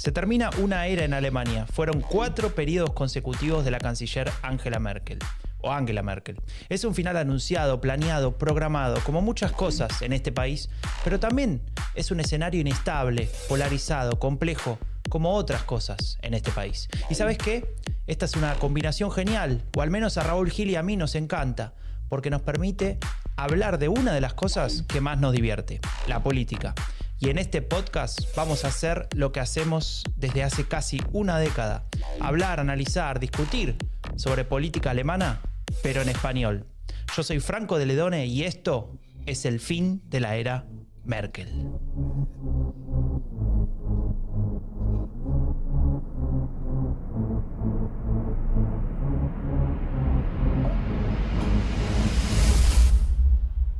Se termina una era en Alemania. Fueron 4 periodos consecutivos de la canciller Angela Merkel. Es un final anunciado, planeado, programado, como muchas cosas en este país, pero también es un escenario inestable, polarizado, complejo, como otras cosas en este país. ¿Y sabes qué? Esta es una combinación genial, o al menos a Raúl Gil y a mí nos encanta, porque nos permite hablar de una de las cosas que más nos divierte, la política. Y en este podcast vamos a hacer lo que hacemos desde hace casi una década. Hablar, analizar, discutir sobre política alemana, pero en español. Yo soy Franco de Ledone y esto es el fin de la era Merkel.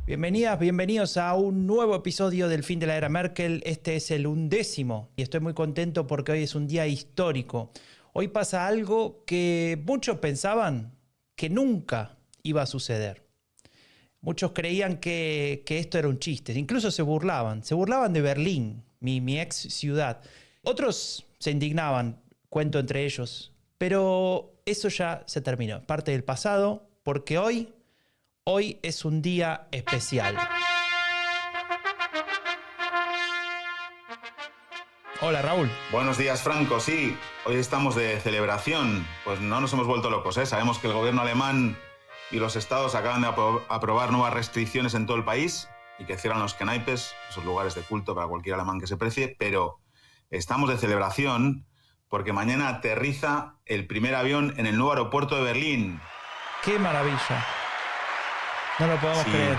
Bienvenidas, bienvenidos a un nuevo episodio del fin de la era Merkel. Este es el 11º y estoy muy contento porque hoy es un día histórico. Hoy pasa algo que muchos pensaban que nunca iba a suceder. Muchos creían que esto era un chiste, incluso se burlaban de Berlín, mi ex ciudad. Otros se indignaban, cuento entre ellos, pero eso ya se terminó, parte del pasado, porque hoy es un día especial. Hola, Raúl. Buenos días, Franco. Sí, hoy estamos de celebración. Pues no nos hemos vuelto locos, ¿eh? Sabemos que el gobierno alemán y los estados acaban de aprobar nuevas restricciones en todo el país y que cierran los Kneipes, esos lugares de culto para cualquier alemán que se precie, pero estamos de celebración porque mañana aterriza el primer avión en el nuevo aeropuerto de Berlín. ¡Qué maravilla! No lo podemos creer.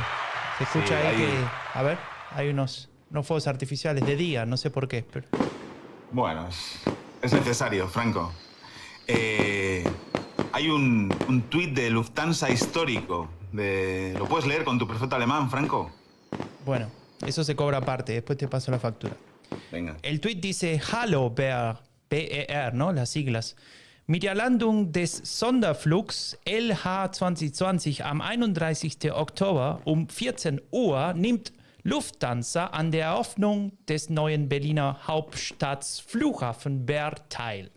Se escucha ahí que... A ver, hay unos fuegos artificiales de día, no sé por qué. Pero... Bueno, es necesario, Franco. Hay un tuit de Lufthansa histórico. ¿Lo puedes leer con tu perfecto alemán, Franco? Bueno, eso se cobra aparte, después te paso la factura. Venga. El tuit dice, Hallo BER, BER, ¿no? Las siglas. Mit der Landung des Sonderflugs LH2020 am 31. Oktober um 14 Uhr nimmt Lufthansa an der Eröffnung des neuen Berliner Hauptstadtflughafen BER teil.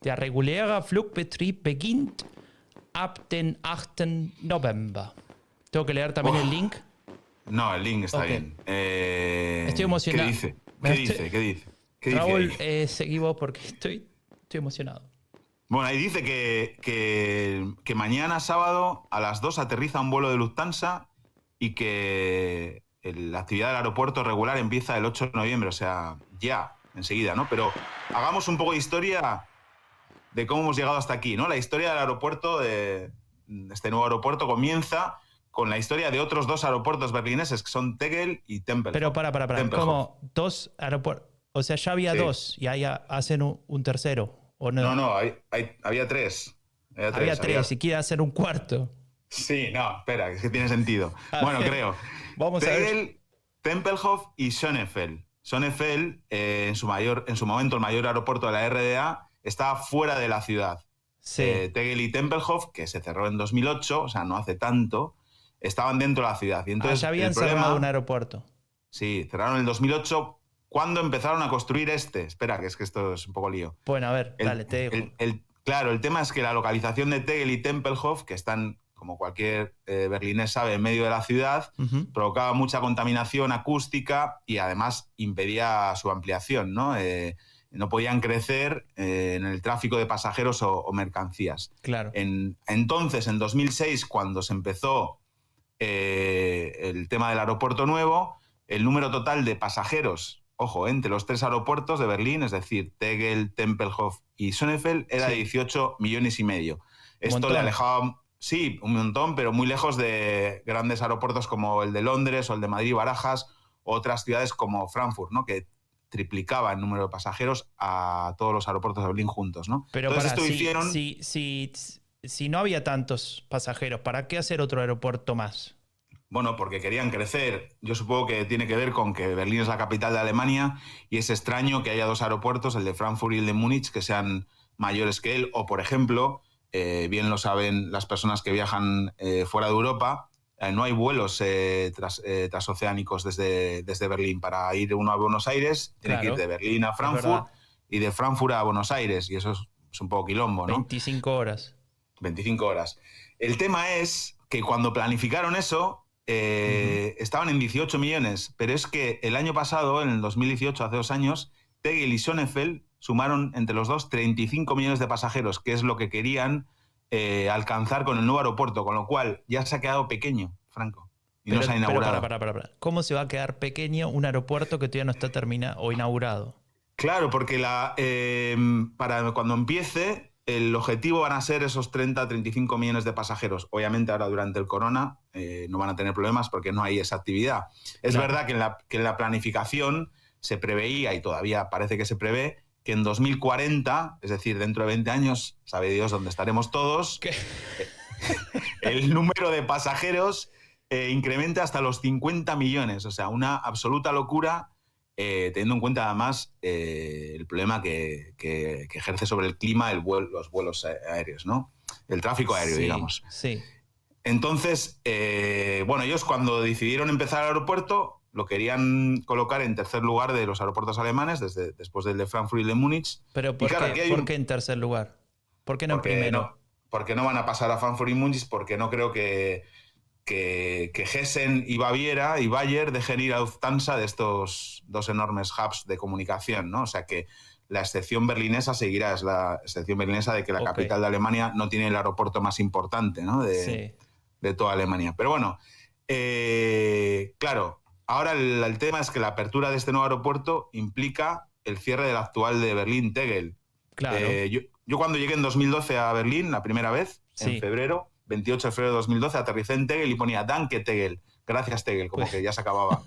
Der reguläre Flugbetrieb beginnt ab den 8. November. ¿Tengo que leer también el link? No, el link está bien. Estoy emocionado. ¿Qué dice? Raúl, seguí vos porque estoy emocionado. Bueno, ahí dice que mañana sábado a las 2 aterriza un vuelo de Lufthansa y que la actividad del aeropuerto regular empieza el 8 de noviembre, o sea, ya, enseguida, ¿no? Pero hagamos un poco de historia de cómo hemos llegado hasta aquí, ¿no? La historia del aeropuerto, de este nuevo aeropuerto, comienza con la historia de otros 2 aeropuertos berlineses, que son Tegel y Tempelhof. Pero para, ¿cómo? 2 aeropuertos, o sea, ya había 2 y ahí hacen un tercero. ¿O no? No, había 3. Había 3 y quiere hacer un cuarto. Sí, no, espera, es que tiene sentido. Bueno, creo. Vamos a ver. Tegel, Tempelhof y Schönefeld. Schönefeld, en su momento el mayor aeropuerto de la RDA, estaba fuera de la ciudad. Sí. Tegel y Tempelhof, que se cerró en 2008, o sea, no hace tanto, estaban dentro de la ciudad. Y entonces, ya habían cerrado un aeropuerto. Sí, cerraron en el 2008. ¿Cuándo empezaron a construir este? Espera, que es que esto es un poco lío. Bueno, a ver, dale, te dejo. Claro, el tema es que la localización de Tegel y Tempelhof, que están, como cualquier berlinés sabe, en medio de la ciudad, provocaba mucha contaminación acústica y además impedía su ampliación, ¿no? No podían crecer en el tráfico de pasajeros o mercancías. Claro. Entonces, en 2006, cuando se empezó el tema del aeropuerto nuevo, el número total de pasajeros, ojo, entre los 3 aeropuertos de Berlín, es decir, Tegel, Tempelhof y Schönefeld, era de 18,5 millones. Esto le alejaba, sí, un montón, pero muy lejos de grandes aeropuertos como el de Londres o el de Madrid y Barajas, o otras ciudades como Frankfurt, ¿no? Que triplicaba el número de pasajeros a todos los aeropuertos de Berlín juntos, ¿no? Pero si no había tantos pasajeros, ¿para qué hacer otro aeropuerto más? Bueno, porque querían crecer. Yo supongo que tiene que ver con que Berlín es la capital de Alemania y es extraño que haya 2 aeropuertos, el de Frankfurt y el de Múnich, que sean mayores que él. O, por ejemplo, bien lo saben las personas que viajan fuera de Europa, no hay vuelos transoceánicos desde Berlín. Para ir uno a Buenos Aires, tiene que ir de Berlín a Frankfurt y de Frankfurt a Buenos Aires, y eso es un poco quilombo, ¿no? 25 horas. 25 horas. El tema es que cuando planificaron eso, estaban en 18 millones, pero es que el año pasado, en el 2018, hace 2 años, Tegel y Schönefeld sumaron entre los dos 35 millones de pasajeros, que es lo que querían alcanzar con el nuevo aeropuerto, con lo cual ya se ha quedado pequeño, Franco, y no se ha inaugurado. Para. ¿Cómo se va a quedar pequeño un aeropuerto que todavía no está terminado o inaugurado? Claro, porque para cuando empiece, el objetivo van a ser esos 30-35 millones de pasajeros. Obviamente ahora durante el corona no van a tener problemas porque no hay esa actividad. Es verdad que en la planificación se preveía, y todavía parece que se prevé, que en 2040, es decir, dentro de 20 años, sabe Dios dónde estaremos todos, el número de pasajeros incrementa hasta los 50 millones. O sea, una absoluta locura, teniendo en cuenta además el problema que ejerce sobre el clima los vuelos aéreos, ¿no? El tráfico aéreo, digamos. Sí. Entonces, ellos cuando decidieron empezar el aeropuerto, lo querían colocar en tercer lugar de los aeropuertos alemanes, después del de Frankfurt y de Múnich. Pero ¿por qué en tercer lugar? ¿Por qué no primero? Porque no van a pasar a Frankfurt y Múnich, porque no creo que Hessen y Baviera y Bayer dejen ir a Lufthansa de estos dos enormes hubs de comunicación, ¿no? O sea que la excepción berlinesa seguirá, es la excepción berlinesa de que la capital de Alemania no tiene el aeropuerto más importante, ¿no? de toda Alemania. Pero bueno, claro, ahora el tema es que la apertura de este nuevo aeropuerto implica el cierre del actual de Berlín-Tegel. Claro. Yo cuando llegué en 2012 a Berlín, la primera vez, en febrero, 28 de febrero de 2012, aterricé en Tegel y ponía Danke Tegel, gracias Tegel, como que ya se acababa.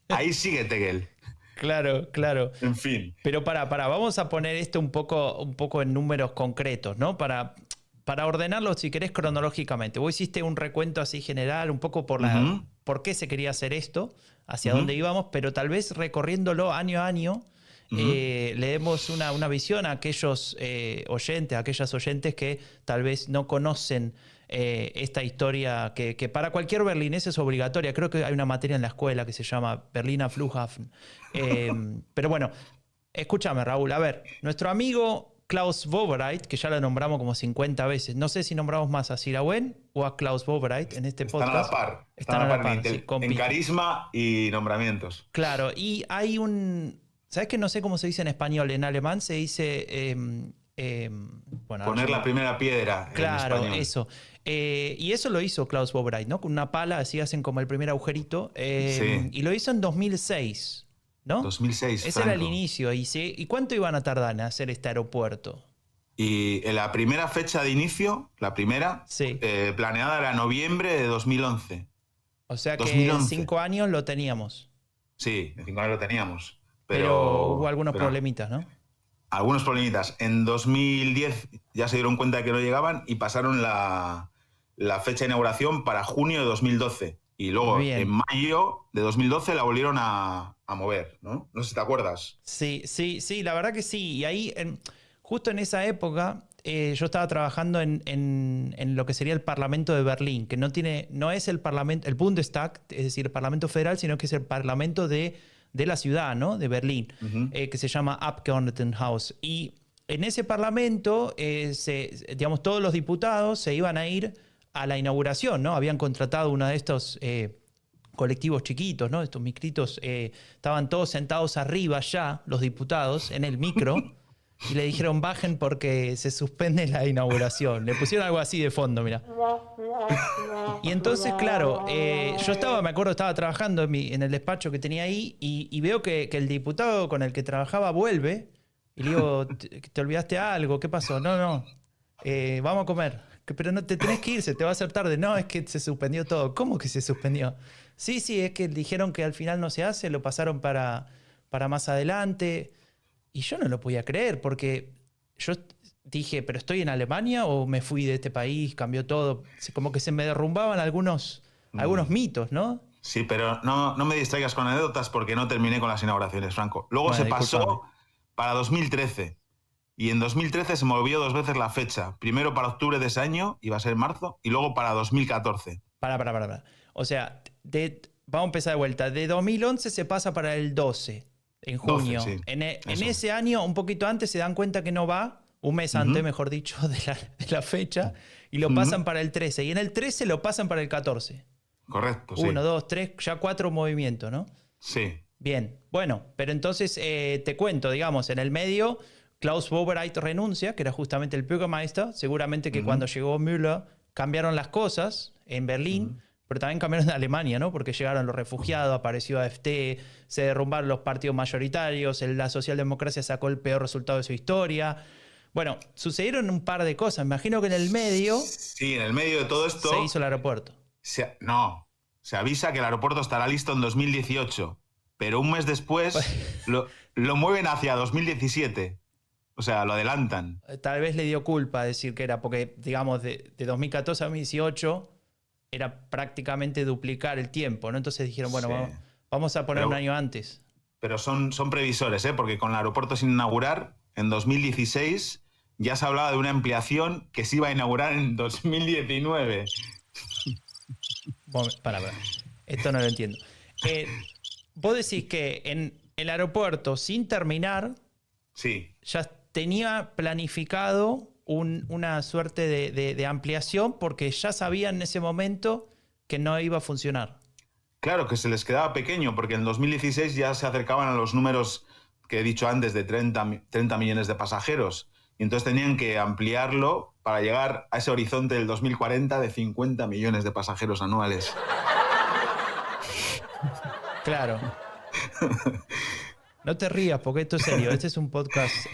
Ahí sigue Tegel. Claro. En fin. Pero vamos a poner esto un poco en números concretos, ¿no? Para ordenarlo, si querés, cronológicamente. Vos hiciste un recuento así general, un poco por qué se quería hacer esto, hacia dónde íbamos, pero tal vez recorriéndolo año a año, le demos una visión a aquellos oyentes, a aquellas oyentes que tal vez no conocen esta historia que para cualquier berlinés es obligatoria. Creo que hay una materia en la escuela que se llama Berliner Flughafen. Pero bueno, escúchame, Raúl. A ver, nuestro amigo Klaus Wowereit, que ya lo nombramos como 50 veces. No sé si nombramos más a Sir Owen o a Klaus Wowereit en este podcast. Están a la par en carisma y nombramientos. Claro, y hay ¿sabes que no sé cómo se dice en español? En alemán se dice... poner la primera piedra. Claro, en español. eso. Y eso lo hizo Klaus Wowereit, ¿no? Con una pala, así hacen como el primer agujerito. Y lo hizo en 2006, ¿no? 2006, Ese era el inicio. ¿Y cuánto iban a tardar en hacer este aeropuerto? Y la primera fecha de inicio, planeada era noviembre de 2011. O sea que en 5 años lo teníamos. Sí, en 5 años lo teníamos. Pero hubo algunos problemitas, ¿no? Algunos problemitas. En 2010 ya se dieron cuenta de que no llegaban y pasaron la fecha de inauguración para junio de 2012. Y luego, en mayo de 2012, la volvieron a mover, ¿no? No sé si te acuerdas. Sí, la verdad que sí. Y ahí, justo en esa época, yo estaba trabajando en lo que sería el Parlamento de Berlín, que no es el Parlamento, el Bundestag, es decir, el Parlamento Federal, sino que es el Parlamento de la ciudad, ¿no? De Berlín, que se llama Abgeordnetenhaus. Y en ese parlamento, digamos, todos los diputados se iban a ir a la inauguración, ¿no? Habían contratado uno de estos colectivos chiquitos, ¿no? Estos micritos, estaban todos sentados arriba ya, los diputados, en el micro, y le dijeron bajen porque se suspende la inauguración. Le pusieron algo así de fondo, mira. Y entonces, claro, yo estaba trabajando en el despacho que tenía ahí y veo que el diputado con el que trabajaba vuelve y le digo, ¿te olvidaste algo? ¿Qué pasó? No, vamos a comer. Pero no te tenés que ir, se te va a hacer tarde. No, es que se suspendió todo. ¿Cómo que se suspendió? Sí, es que dijeron que al final no se hace, lo pasaron para más adelante. Y yo no lo podía creer porque yo dije, ¿pero estoy en Alemania o me fui de este país? Cambió todo. Como que se me derrumbaban algunos mitos, ¿no? Sí, pero no me distraigas con anécdotas porque no terminé con las inauguraciones, Franco. Luego se pasó para 2013. Y en 2013 se movió 2 veces la fecha. Primero para octubre de ese año, iba a ser marzo, y luego para 2014. Para. O sea, vamos a empezar de vuelta. De 2011 se pasa para el 12, en junio. 12, sí. En ese año, un poquito antes, se dan cuenta que no va, un mes antes, mejor dicho, de la fecha, y lo pasan para el 13. Y en el 13 lo pasan para el 14. Correcto, sí. 1, 2, 3, ya 4 movimientos, ¿no? Sí. Bien, bueno, pero entonces te cuento, digamos, en el medio, Klaus Wowereit renuncia, que era justamente el Bürgermeister. Seguramente que cuando llegó Müller cambiaron las cosas en Berlín, pero también cambiaron en Alemania, ¿no? Porque llegaron los refugiados, apareció AfD, se derrumbaron los partidos mayoritarios, la socialdemocracia sacó el peor resultado de su historia. Bueno, sucedieron un par de cosas. Me imagino que en el medio... Sí, en el medio de todo esto... Se hizo el aeropuerto. Se avisa que el aeropuerto estará listo en 2018, pero un mes después lo mueven hacia 2017. O sea, lo adelantan. Tal vez le dio culpa decir que era, porque, digamos, de 2014 a 2018 era prácticamente duplicar el tiempo, ¿no? Entonces dijeron, bueno, Sí. vamos a poner un año antes. Pero son previsores, ¿eh? Porque con el aeropuerto sin inaugurar, en 2016 ya se hablaba de una ampliación que se iba a inaugurar en 2019. Bueno, para. Esto no lo entiendo. Vos decís que en el aeropuerto, sin terminar, Sí. ya tenía planificado una suerte de ampliación porque ya sabían en ese momento que no iba a funcionar. Claro, que se les quedaba pequeño, porque en 2016 ya se acercaban a los números que he dicho antes de 30 millones de pasajeros. Y entonces tenían que ampliarlo para llegar a ese horizonte del 2040 de 50 millones de pasajeros anuales. Claro. No te rías, porque esto es serio. Este es un podcast,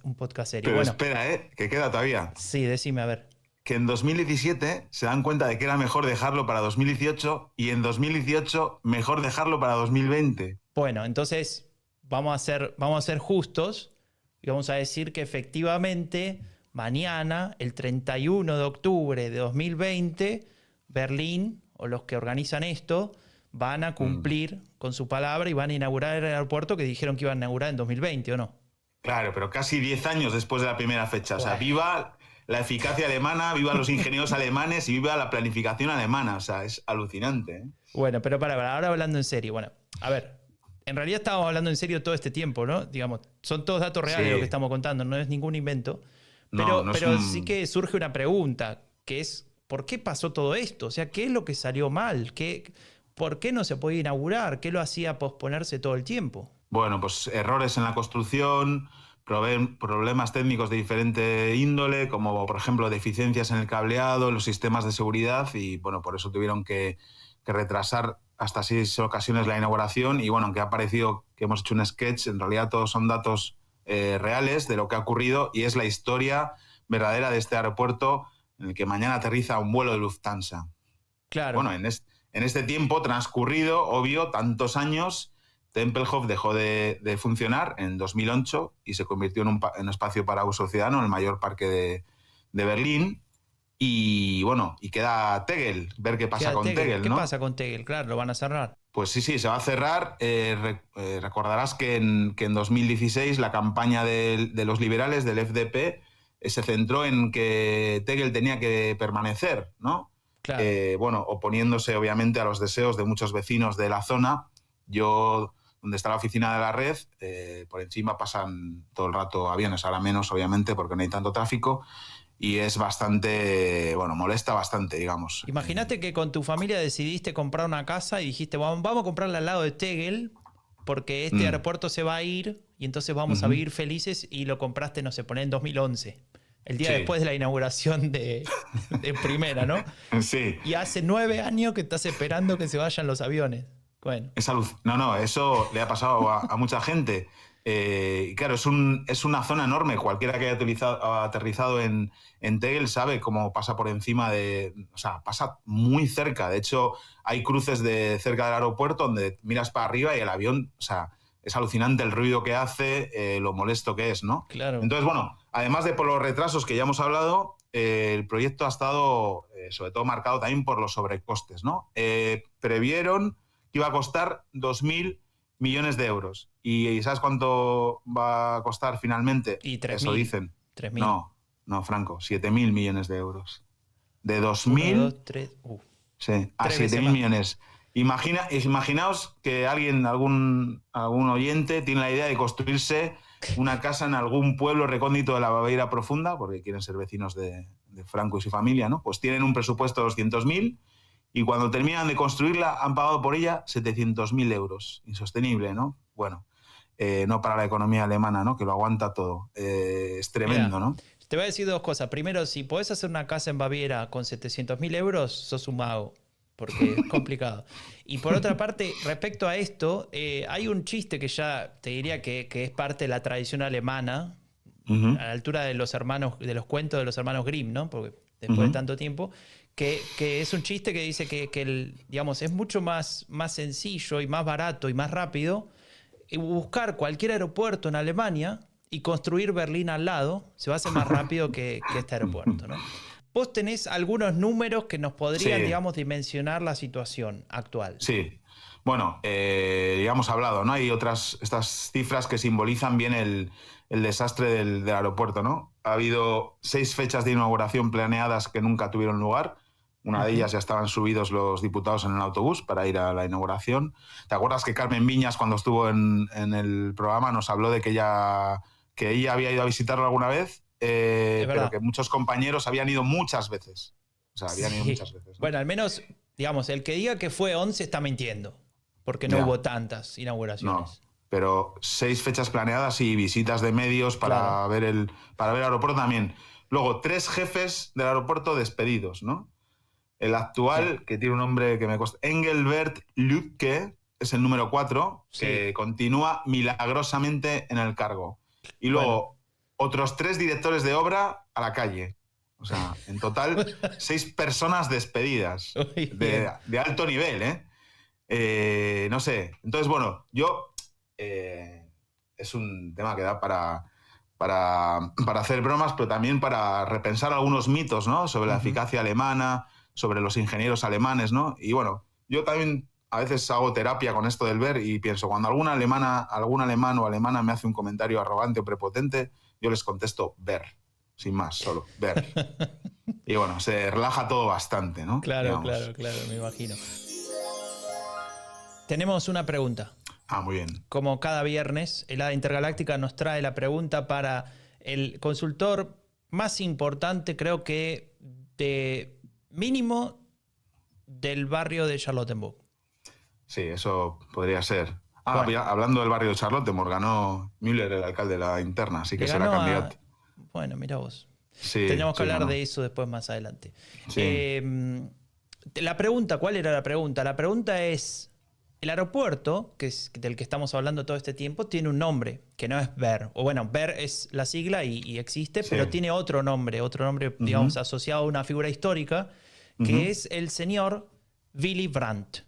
un podcast serio. Pero bueno, espera, que queda todavía. Sí, decime, a ver. Que en 2017 se dan cuenta de que era mejor dejarlo para 2018 y en 2018 mejor dejarlo para 2020. Bueno, entonces vamos a ser justos y vamos a decir que efectivamente mañana, el 31 de octubre de 2020, Berlín, o los que organizan esto, van a cumplir con su palabra y van a inaugurar el aeropuerto que dijeron que iban a inaugurar en 2020, ¿o no? Claro, pero casi 10 años después de la primera fecha. O sea, viva la eficacia alemana, viva los ingenieros alemanes y viva la planificación alemana. O sea, es alucinante, ¿eh? Bueno, pero ahora hablando en serio. Bueno, a ver, en realidad estábamos hablando en serio todo este tiempo, ¿no? Digamos, son todos datos reales lo que estamos contando, no es ningún invento. Pero sí que surge una pregunta, que es, ¿por qué pasó todo esto? O sea, ¿qué es lo que salió mal? ¿Por qué no se podía inaugurar? ¿Qué lo hacía posponerse todo el tiempo? Bueno, pues errores en la construcción, problemas técnicos de diferente índole, como por ejemplo deficiencias en el cableado, en los sistemas de seguridad, y bueno, por eso tuvieron que retrasar hasta 6 ocasiones la inauguración. Y bueno, aunque ha parecido que hemos hecho un sketch, en realidad todos son datos reales de lo que ha ocurrido y es la historia verdadera de este aeropuerto en el que mañana aterriza un vuelo de Lufthansa. Claro. Bueno, en este tiempo transcurrido, obvio, tantos años, Tempelhof dejó de funcionar en 2008 y se convirtió en un espacio para uso ciudadano, el mayor parque de Berlín. Y bueno, y queda Tegel, ver qué pasa con Tegel, ¿no? ¿Qué pasa con Tegel? Claro, lo van a cerrar. Pues sí, se va a cerrar. Recordarás que en 2016 la campaña de los liberales, del FDP, se centró en que Tegel tenía que permanecer, ¿no? Claro. Bueno, oponiéndose obviamente a los deseos de muchos vecinos de la zona. Yo, donde está la oficina de la red, por encima pasan todo el rato aviones, ahora menos obviamente porque no hay tanto tráfico, y es bastante, bueno, molesta bastante, digamos. Imagínate que con tu familia decidiste comprar una casa y dijiste, vamos a comprarla al lado de Tegel porque este aeropuerto se va a ir y entonces vamos a vivir felices, y lo compraste, no sé, poné en 2011. El día después de la inauguración de primera, ¿no? Sí. Y hace 9 años que estás esperando que se vayan los aviones. Bueno. No, eso le ha pasado a mucha gente. Y claro, es una zona enorme. Cualquiera que haya aterrizado en Tegel sabe cómo pasa por encima o sea, pasa muy cerca. De hecho, hay cruces cerca del aeropuerto donde miras para arriba y el avión, o sea, es alucinante el ruido que hace, lo molesto que es, ¿no? Claro. Entonces, bueno, además de por los retrasos que ya hemos hablado, el proyecto ha estado, sobre todo, marcado también por los sobrecostes, ¿no? Previeron que iba a costar 2.000 millones de euros. ¿Y sabes cuánto va a costar finalmente? Y 3.000. Eso dicen. 3.000. No, Franco, 7.000 millones de euros. De 2.000 1, 2, 3, sí, a 3 veces 7.000 más. millones. Imaginaos que algún oyente tiene la idea de construirse una casa en algún pueblo recóndito de la Baviera Profunda, porque quieren ser vecinos de Franco y su familia, ¿no? Pues tienen un presupuesto de 200.000 y cuando terminan de construirla han pagado por ella 700.000 euros. Insostenible, ¿no? Bueno, no para la economía alemana, ¿no? Que lo aguanta todo. Es tremendo, Mira, ¿no? te voy a decir dos cosas. Primero, si podés hacer una casa en Baviera con 700.000 euros, sos un mago, porque es complicado. Y por otra parte, respecto a esto, hay un chiste que ya te diría que es parte de la tradición alemana, Uh-huh. a la altura de los cuentos de los hermanos Grimm, ¿no? Porque después de tanto tiempo, que es un chiste que dice que digamos, es mucho más sencillo y más barato y más rápido buscar cualquier aeropuerto en Alemania y construir Berlín al lado. Se va a hacer más rápido que este aeropuerto, ¿no? Vos tenés algunos números que nos podrían, digamos, dimensionar la situación actual. Sí. Bueno, ya hemos hablado, ¿no? Hay estas cifras que simbolizan bien el desastre del aeropuerto, ¿no? Ha habido 6 fechas de inauguración planeadas que nunca tuvieron lugar. Una de ellas ya estaban subidos los diputados en el autobús para ir a la inauguración. ¿Te acuerdas que Carmen Viñas, cuando estuvo en el programa, nos habló de que ella había ido a visitarlo alguna vez? Pero que muchos compañeros habían ido muchas veces. O sea, habían ido muchas veces, ¿no? Bueno, al menos, digamos, el que diga que fue 11 está mintiendo, porque no hubo tantas inauguraciones. No, pero 6 fechas planeadas y visitas de medios para ver el aeropuerto también. Luego, 3 jefes del aeropuerto despedidos, ¿no? El actual, que tiene un nombre que me cuesta, Engelbert Lübke, es el número 4, que continúa milagrosamente en el cargo. Y luego, otros 3 directores de obra a la calle. O sea, en total, 6 personas despedidas de alto nivel, ¿eh? No sé. Entonces, bueno, es un tema que da para hacer bromas, pero también para repensar algunos mitos, ¿no? Sobre la eficacia alemana, sobre los ingenieros alemanes, ¿no? Y bueno, yo también a veces hago terapia con esto del ver y pienso, cuando algún alemán o alemana me hace un comentario arrogante o prepotente, yo les contesto ver, sin más, solo ver. Y bueno, se relaja todo bastante, ¿no? Claro, me imagino. Tenemos una pregunta. Ah, muy bien. Como cada viernes, Helada Intergaláctica nos trae la pregunta para el consultor más importante, creo que de mínimo del barrio de Charlottenburg. Sí, eso podría ser. Hablando del barrio de Charlottenburg, ganó Müller, el alcalde de la interna, así que será candidato. Bueno, mira vos. Sí, tenemos que hablar de eso después más adelante. Sí. La pregunta, ¿cuál era la pregunta? La pregunta es, el aeropuerto, que es del que estamos hablando todo este tiempo, tiene un nombre, que no es Ver. O bueno, Ver es la sigla y existe, pero tiene otro nombre, digamos, asociado a una figura histórica, que es el señor Willy Brandt.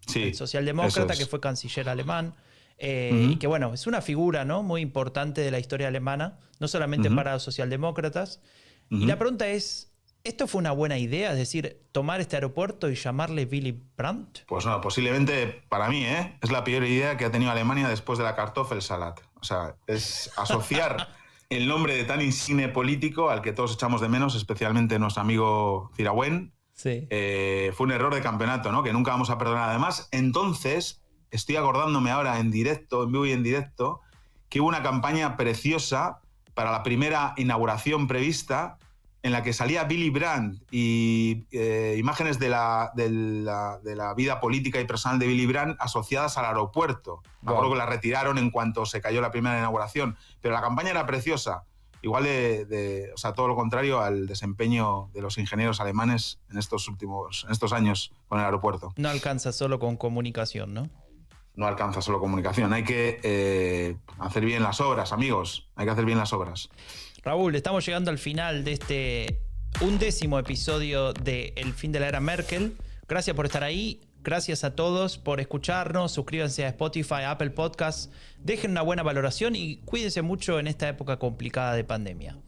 Sí, el socialdemócrata que fue canciller alemán. Y que bueno, es una figura, ¿no?, muy importante de la historia alemana, no solamente para los socialdemócratas. Y la pregunta es, ¿esto fue una buena idea? Es decir, tomar este aeropuerto y llamarle Willy Brandt. Pues no, posiblemente para mí, es la peor idea que ha tenido Alemania después de la Kartoffelsalat. O sea, es asociar el nombre de tan insigne político al que todos echamos de menos, especialmente nuestro amigo Ziraouen. Sí. Fue un error de campeonato, ¿no?, que nunca vamos a perdonar. Además, entonces, estoy acordándome ahora en directo, en vivo y en directo, que hubo una campaña preciosa para la primera inauguración prevista en la que salía Willy Brandt y imágenes de la vida política y personal de Willy Brandt asociadas al aeropuerto. Me acuerdo que la retiraron en cuanto se cayó la primera inauguración, pero la campaña era preciosa. Igual o sea, todo lo contrario al desempeño de los ingenieros alemanes en estos años con el aeropuerto. No alcanza solo con comunicación, ¿no? No alcanza solo comunicación. Hay que hacer bien las obras, amigos. Hay que hacer bien las obras. Raúl, estamos llegando al final de este 11º episodio de El fin de la era Merkel. Gracias por estar ahí. Gracias a todos por escucharnos. Suscríbanse a Spotify, a Apple Podcasts. Dejen una buena valoración y cuídense mucho en esta época complicada de pandemia.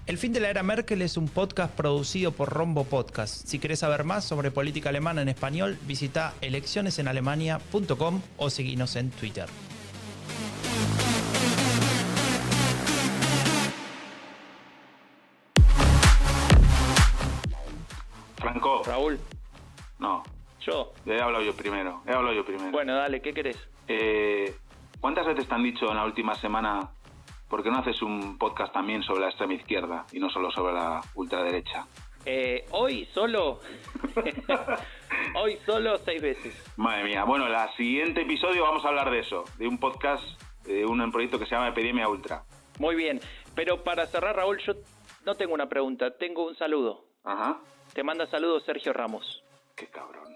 El fin de la era Merkel es un podcast producido por Rombo Podcast. Si querés saber más sobre política alemana en español, visita eleccionesenalemania.com o seguinos en Twitter. Raúl. No. Yo. He hablado yo primero. Bueno, dale, ¿qué querés? ¿Cuántas veces te han dicho en la última semana, por qué no haces un podcast también sobre la extrema izquierda y no solo sobre la ultraderecha? Hoy solo 6 veces. Madre mía. Bueno, en el siguiente episodio vamos a hablar de eso, de un podcast, de un proyecto que se llama Epidemia Ultra. Muy bien, pero para cerrar, Raúl, yo no tengo una pregunta, tengo un saludo. Ajá. Te manda saludos Sergio Ramos. Qué cabrón.